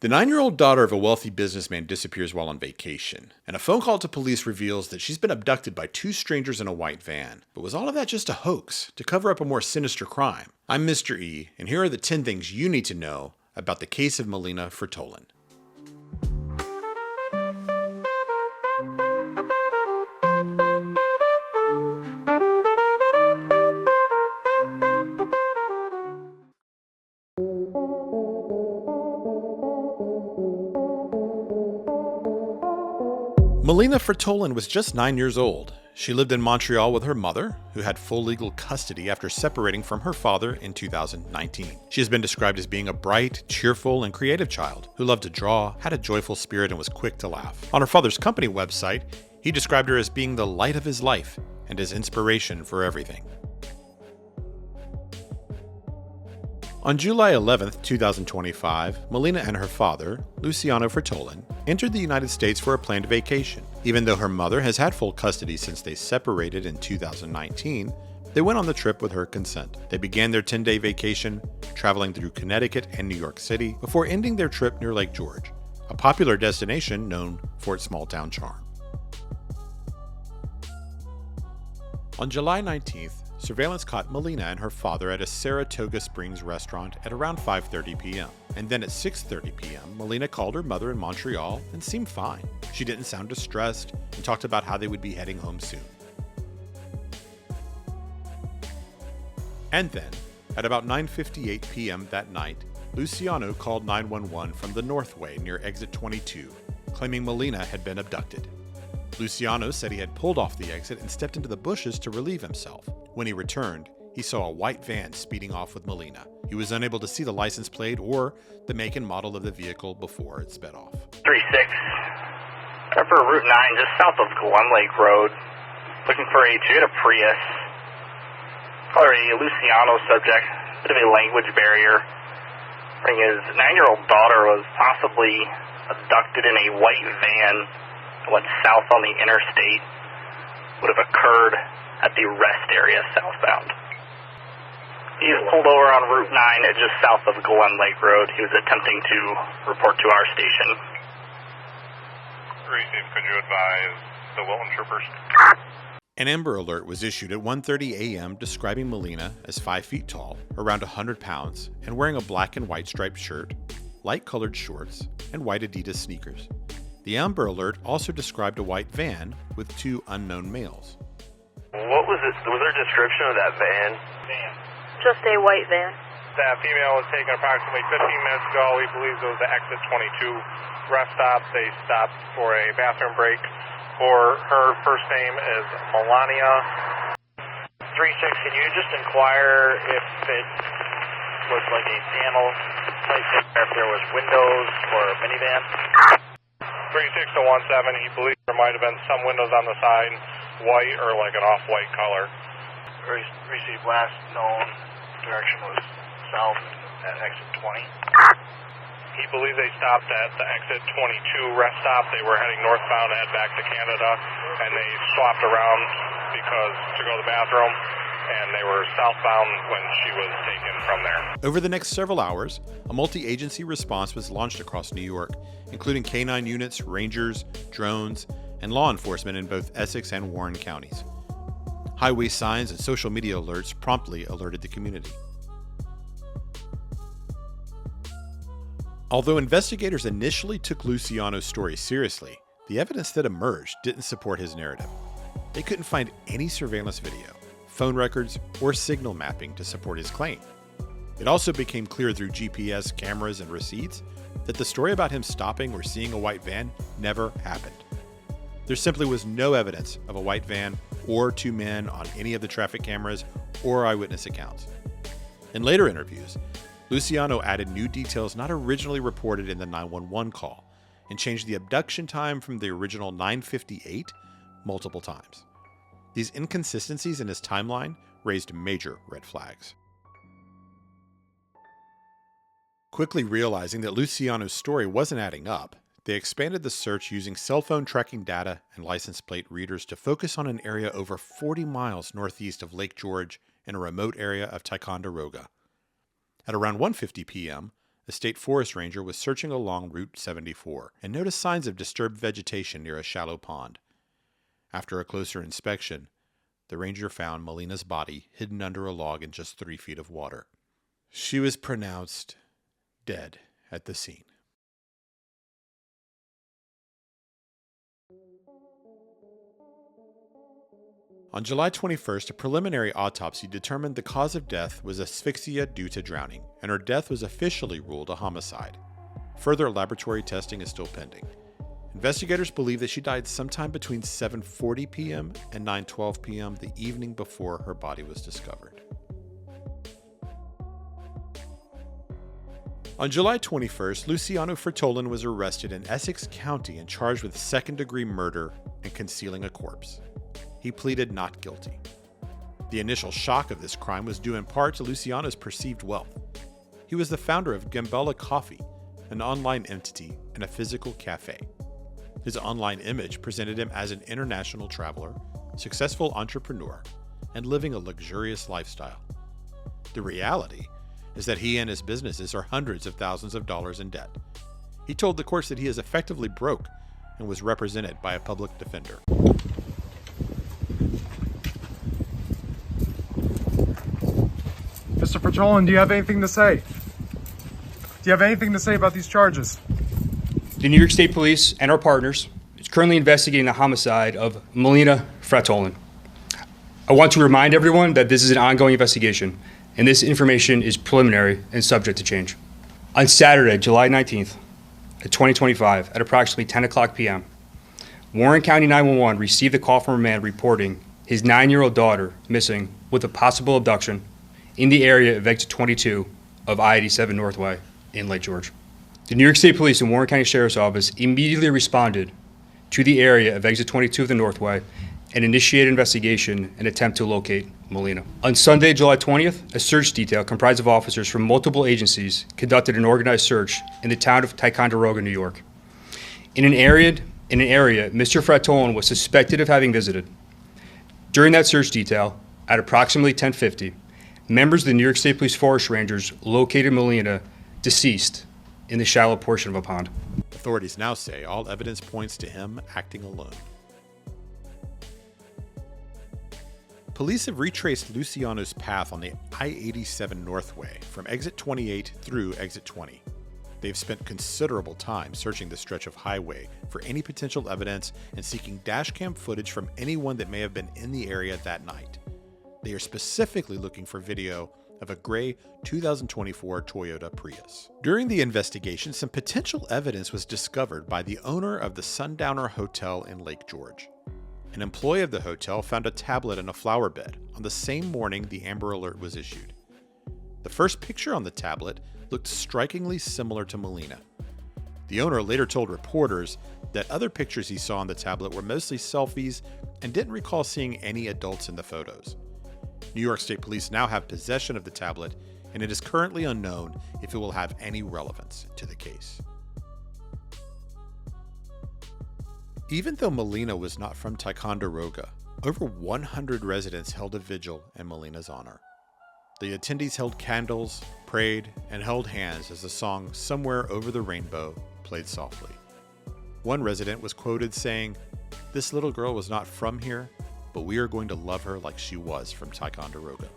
The 9-year-old daughter of a wealthy businessman disappears while on vacation, and a phone call to police reveals that she's been abducted by 2 strangers in a white van. But was all of that just a hoax to cover up a more sinister crime? I'm Mr. E, and here are the 10 things you need to know about the case of Melina Frattolin. Melina Frattolin was just 9 years old. She lived in Montreal with her mother, who had full legal custody after separating from her father in 2019. She has been described as being a bright, cheerful, and creative child who loved to draw, had a joyful spirit, and was quick to laugh. On her father's company website, he described her as being the light of his life and his inspiration for everything. On July 11, 2025, Melina and her father, Luciano Frattolin, entered the United States for a planned vacation. Even though her mother has had full custody since they separated in 2019, they went on the trip with her consent. They began their 10-day vacation, traveling through Connecticut and New York City, before ending their trip near Lake George, a popular destination known for its small-town charm. On July 19th, surveillance caught Melina and her father at a Saratoga Springs restaurant at around 5:30 p.m. And then at 6:30 p.m., Melina called her mother in Montreal and seemed fine. She didn't sound distressed and talked about how they would be heading home soon. And then, at about 9:58 p.m. that night, Luciano called 911 from the Northway near exit 22, claiming Melina had been abducted. Luciano said he had pulled off the exit and stepped into the bushes to relieve himself. When he returned, he saw a white van speeding off with Melina. He was unable to see the license plate or the make and model of the vehicle before it sped off. 36, for Route 9, just south of Glen Lake Road, looking for a Toyota Prius. Or a Luciano subject, bit of a language barrier. His 9-year-old daughter was possibly abducted in a white van that went south on the interstate. Would have occurred at the rest area southbound. He was pulled over on Route 9 just south of Glen Lake Road. He was attempting to report to our station. Receive, could you advise the Wilton troopers? An Amber Alert was issued at 1:30 a.m. describing Melina as 5 feet tall, around 100 pounds, and wearing a black and white striped shirt, light-colored shorts, and white Adidas sneakers. The Amber Alert also described a white van with 2 unknown males. What was it? Was there a description of that van? Just a white van. That female was taken approximately 15 minutes ago. We believe it was the exit 22 rest stop. They stopped for a bathroom break. For her first name is Melina. 36, can you just inquire if it was like a panel type thing, or if there was windows or a minivan? 36 to 17, he believes there might have been some windows on the side, white or like an off-white color. Received last known direction was south at exit 20. He believes they stopped at the exit 22 rest stop. They were heading northbound to head back to Canada, and they swapped around to go to the bathroom, and they were southbound when she was taken from there. Over the next several hours, a multi-agency response was launched across New York, including K-9 units, rangers, drones, and law enforcement in both Essex and Warren counties. Highway signs and social media alerts promptly alerted the community. Although investigators initially took Luciano's story seriously, the evidence that emerged didn't support his narrative. They couldn't find any surveillance video, phone records, or signal mapping to support his claim. It also became clear through GPS cameras and receipts that the story about him stopping or seeing a white van never happened. There simply was no evidence of a white van or 2 men on any of the traffic cameras or eyewitness accounts. In later interviews, Luciano added new details not originally reported in the 911 call and changed the abduction time from the original 9:58 multiple times. These inconsistencies in his timeline raised major red flags. Quickly realizing that Luciano's story wasn't adding up, they expanded the search using cell phone tracking data and license plate readers to focus on an area over 40 miles northeast of Lake George in a remote area of Ticonderoga. At around 1:50 p.m., a state forest ranger was searching along Route 74 and noticed signs of disturbed vegetation near a shallow pond. After a closer inspection, the ranger found Melina's body hidden under a log in just 3 feet of water. She was pronounced dead at the scene. On July 21st, a preliminary autopsy determined the cause of death was asphyxia due to drowning, and her death was officially ruled a homicide. Further laboratory testing is still pending. Investigators believe that she died sometime between 7:40 p.m. and 9:12 p.m. the evening before her body was discovered. On July 21st, Melina Frattolin was arrested in Essex County and charged with second-degree murder and concealing a corpse. He pleaded not guilty. The initial shock of this crime was due in part to Luciano's perceived wealth. He was the founder of Gambella Coffee, an online entity and a physical cafe. His online image presented him as an international traveler, successful entrepreneur, and living a luxurious lifestyle. The reality is that he and his businesses are hundreds of thousands of dollars in debt. He told the courts that he is effectively broke and was represented by a public defender. Mr. Frattolin, do you have anything to say? Do you have anything to say about these charges? The New York State Police and our partners is currently investigating the homicide of Melina Frattolin. I want to remind everyone that this is an ongoing investigation, and this information is preliminary and subject to change. On Saturday, July 19th, 2025, at approximately 10 o'clock p.m., Warren County 911 received a call from a man reporting his 9-year-old daughter missing with a possible abduction in the area of exit 22 of I-87 Northway in Lake George. The New York State Police and Warren County Sheriff's Office immediately responded to the area of exit 22 of the Northway and initiated an investigation and attempt to locate Melina. On Sunday, July 20th, a search detail comprised of officers from multiple agencies conducted an organized search in the town of Ticonderoga, New York. In an area Mr. Frattolin was suspected of having visited. During that search detail, at approximately 10:50, members of the New York State Police Forest Rangers located Melina deceased in the shallow portion of a pond. Authorities now say all evidence points to him acting alone. Police have retraced Luciano's path on the I-87 Northway from exit 28 through exit 20. They've spent considerable time searching the stretch of highway for any potential evidence and seeking dashcam footage from anyone that may have been in the area that night. They are specifically looking for video of a gray 2024 Toyota Prius. During the investigation, some potential evidence was discovered by the owner of the Sundowner Hotel in Lake George. An employee of the hotel found a tablet in a flower bed on the same morning the Amber Alert was issued. The first picture on the tablet looked strikingly similar to Melina. The owner later told reporters that other pictures he saw on the tablet were mostly selfies and didn't recall seeing any adults in the photos. New York State Police now have possession of the tablet, and it is currently unknown if it will have any relevance to the case. Even though Melina was not from Ticonderoga, over 100 residents held a vigil in Melina's honor. The attendees held candles, prayed, and held hands as the song "Somewhere Over the Rainbow" played softly. One resident was quoted saying, "This little girl was not from here, but we are going to love her like she was from Ticonderoga."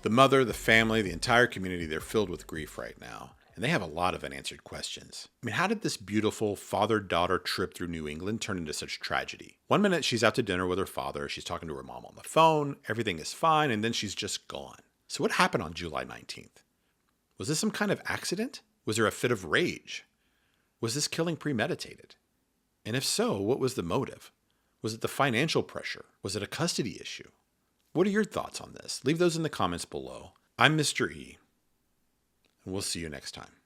The mother, the family, the entire community, they're filled with grief right now. And they have a lot of unanswered questions. I mean, how did this beautiful father-daughter trip through New England turn into such tragedy? One minute she's out to dinner with her father, she's talking to her mom on the phone, everything is fine, and then she's just gone. So what happened on July 19th? Was this some kind of accident? Was there a fit of rage? Was this killing premeditated? And if so, what was the motive? Was it the financial pressure? Was it a custody issue? What are your thoughts on this? Leave those in the comments below. I'm Mr. E, and we'll see you next time.